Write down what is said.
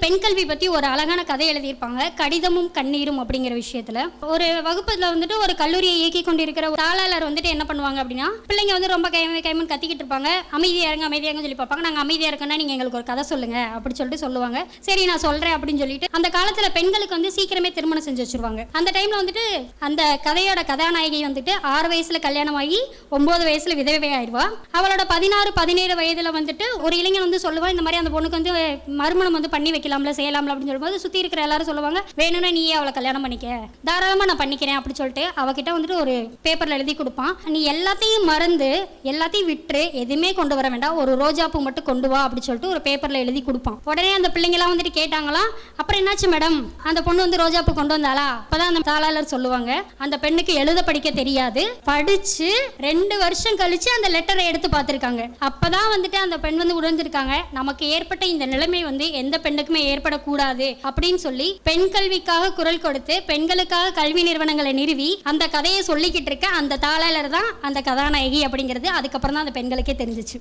பெண் கல்வி பத்தி ஒரு அழகான கதை எழுதியிருப்பாங்க, கடிதமும் கண்ணீரும் அப்படிங்கிற விஷயத்துல. ஒரு வகுப்புல ஒரு கல்லூரியை இயக்கி கொண்டிருக்கிற தாளாளர் என்ன பண்ணுவாங்க அப்படின்னா, பிள்ளைங்க ரொம்ப கைமன் கத்திக்கிட்டு இருப்பாங்க, அமைதியா இருங்க சொல்லி பார்ப்பாங்க. நாங்க அமைதியா இருக்கோம்னா நீங்க எங்களுக்கு ஒரு கதை சொல்லுங்க அப்படி சொல்லிட்டு சொல்லுவாங்க. சரி நான் சொல்றேன் அப்படின்னு சொல்லிட்டு அந்த காலத்துல பெண்களுக்கு சீக்கிரமே திருமணம் செஞ்சு வச்சிருவாங்க. அந்த டைம்ல அந்த கதையோட கதாநாயகி 6 வயசுல கல்யாணம் ஆகி 9 வயசுல விதவை ஆயிடுவா. அவளோட 16-17 வயதுல ஒரு இளைஞன் சொல்லுவா, இந்த மாதிரி அந்த பொண்ணுக்கு மறுமணம் பண்ணி வைக்கலாம்ல செய்யலாம்ல அப்படின்னு சொல்லும்போது சுத்தி இருக்கிற எல்லாரும் சொல்லுவாங்க, வேணும்னா நீயே அவளை கல்யாணம் பண்ணிக்க, தாராளமா நான் பண்ணிக்கிறேன் அப்படி சொல்லிட்டு அவகிட்ட ஒரு பேப்பர்ல எழுதி கொடுப்பான். நீ எல்லாத்தையும் மறந்து எல்லாத்தையும் விட்டு எதுவுமே கொண்டு வர வேண்டாம், ஒரு ரோஜாப்பூ மட்டும் கொண்டு வா அப்படி சொல்லிட்டு ஒரு பேப்பர்ல எழுதி கொடுப்பான். உடனே அந்த பிள்ளைங்க எல்லாம் கேட்டாங்களாம், அப்புறம் என்னாச்சு மேடம், அந்த பொண்ணு ரோஜாப்பூ கொண்டு வந்தாளா? அப்பதான் அந்த தாளாளர் சொல்லுவாங்க, அந்த பெண்ணுக்கு எழுத படிக்க தெரியாது, படிச்சு 2 வருஷம் கழிச்சு அந்த லெட்டரை எடுத்து பார்த்திருக்காங்க. அப்பதான் அந்த பெண் உணர்ந்திருக்காங்க, நமக்கு ஏற்பட்ட இந்த நிலைமை எந்த பெண்ணுக்குமே ஏற்படக்கூடாது அப்படின்னு சொல்லி பெண் கல்விக்காக குரல் கொடுத்து பெண்களுக்காக கல்வி நிறுவனங்களை நிறுவி அந்த கதையை சொல்லிக்கிட்டு இருக்க அந்த தாளாளர் தான் அந்த கதாநாயகி அப்படிங்கிறது அதுக்கப்புறம் தான் அந்த பெண்களுக்கே தெரிஞ்சிச்சு.